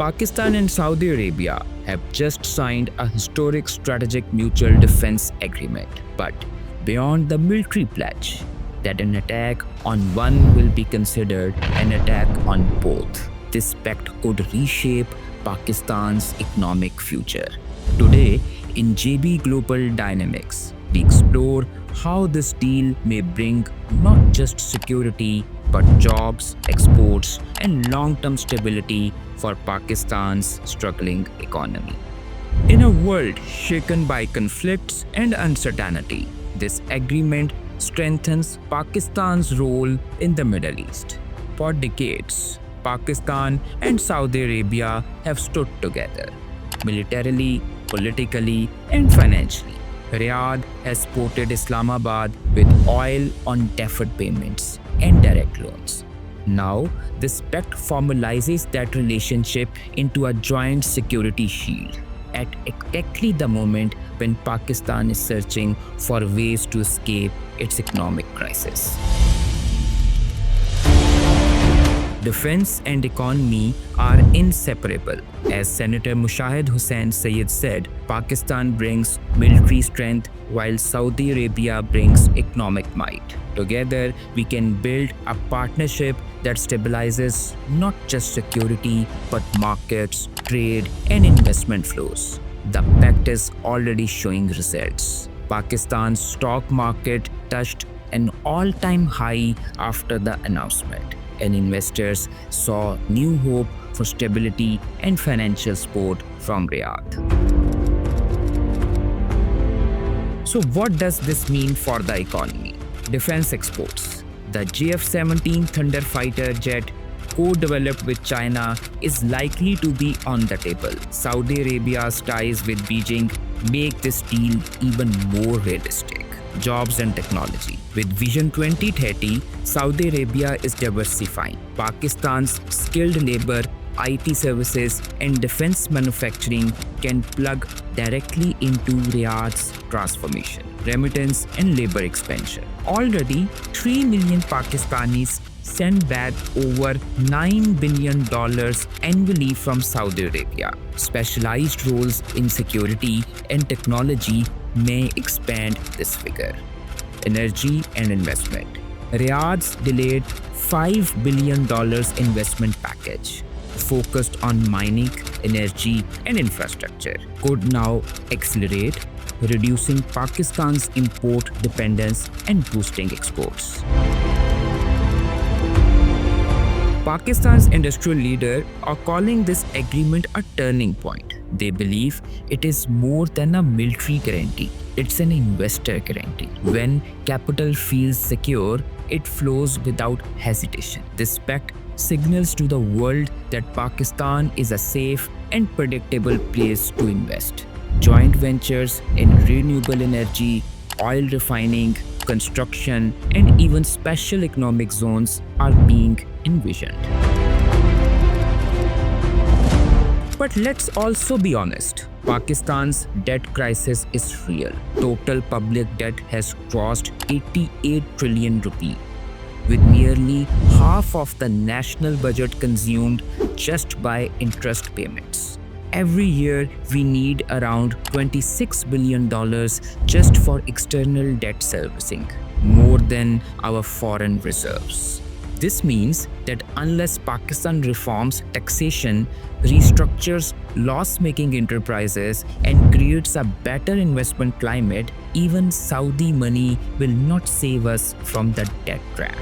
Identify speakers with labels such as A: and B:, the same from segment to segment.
A: Pakistan and Saudi Arabia have just signed a historic strategic mutual defense agreement. But beyond the military pledge, that an attack on one will be considered an attack on both. This pact could reshape Pakistan's economic future. Today, in JB Global Dynamics, we explore how this deal may bring not just security but jobs, exports, and long term stability for Pakistan's struggling economy. In a world shaken by conflicts and uncertainty, this agreement strengthens Pakistan's role in the Middle East. For decades, Pakistan and Saudi Arabia have stood together militarily, politically, and financially. Riyadh has supported Islamabad with oil on deferred payments and direct loans. Now, this pact formalizes that relationship into a joint security shield at exactly the moment when Pakistan is searching for ways to escape its economic crisis. Defense and economy are inseparable. As Senator Mushahid Hussain Sayyid said, Pakistan brings military strength while Saudi Arabia brings economic might. Together, we can build a partnership that stabilizes not just security but markets, trade, and investment flows. The pact is already showing results. Pakistan's stock market touched an all-time high after the announcement, and investors saw new hope for stability and financial support from Riyadh. So what does this mean for the economy? Defense exports. The JF-17 Thunder fighter jet co-developed with China is likely to be on the table. Saudi Arabia's ties with Beijing make this deal even more realistic. Jobs and technology. With Vision 2030, Saudi Arabia is diversifying. Pakistan's skilled labor, IT services, and defense manufacturing can plug directly into Riyadh's transformation, remittance, and labor expansion. Already, 3 million Pakistanis send back over $9 billion annually from Saudi Arabia. Specialized roles in security and technology may expand this figure. Energy and investment. Riyadh's delayed $5 billion investment package focused on mining, energy, and infrastructure could now accelerate, reducing Pakistan's import dependence and boosting exports. Pakistan's industrial leaders are calling this agreement a turning point. They believe it is more than a military guarantee, it's an investor guarantee. When capital feels secure, it flows without hesitation. This pact signals to the world that Pakistan is a safe and predictable place to invest. Joint ventures in renewable energy, oil refining, construction, and even special economic zones are being envisioned. But let's also be honest. Pakistan's debt crisis is real. Total public debt has crossed 88 trillion rupee, with nearly half of the national budget consumed just by interest payments. Every year, we need around $26 billion just for external debt servicing, more than our foreign reserves. This means that unless Pakistan reforms taxation, restructures loss-making enterprises, and creates a better investment climate, even Saudi money will not save us from the debt trap.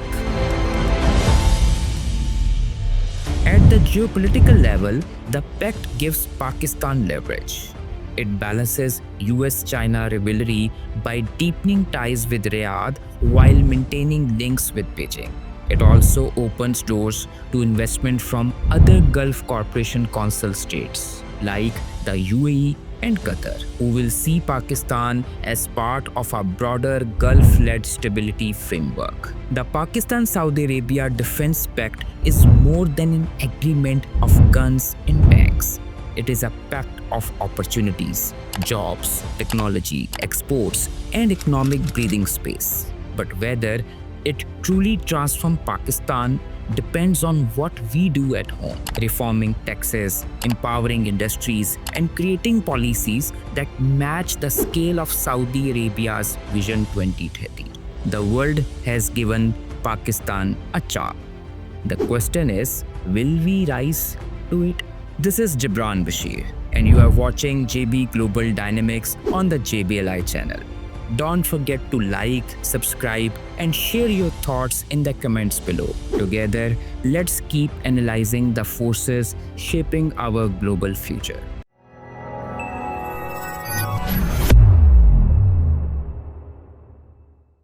A: At the geopolitical level, the pact gives Pakistan leverage. It balances US-China rivalry by deepening ties with Riyadh while maintaining links with Beijing. It also opens doors to investment from other Gulf Cooperation Council states like the UAE and Qatar, who will see Pakistan as part of a broader Gulf-led stability framework. The Pakistan-Saudi Arabia Defense Pact is more than an agreement of guns and tanks. It is a pact of opportunities, jobs, technology, exports, and economic breathing space. But whether it truly transforms Pakistan depends on what we do at home, reforming taxes, empowering industries, and creating policies that match the scale of Saudi Arabia's Vision 2030. The world has given Pakistan a charm. The question is, will we rise to it? This is Gibran Bashir, and you are watching JB Global Dynamics on the JBLI channel. Don't forget to like, subscribe, and share your thoughts in the comments below. Together, let's keep analyzing the forces shaping our global future.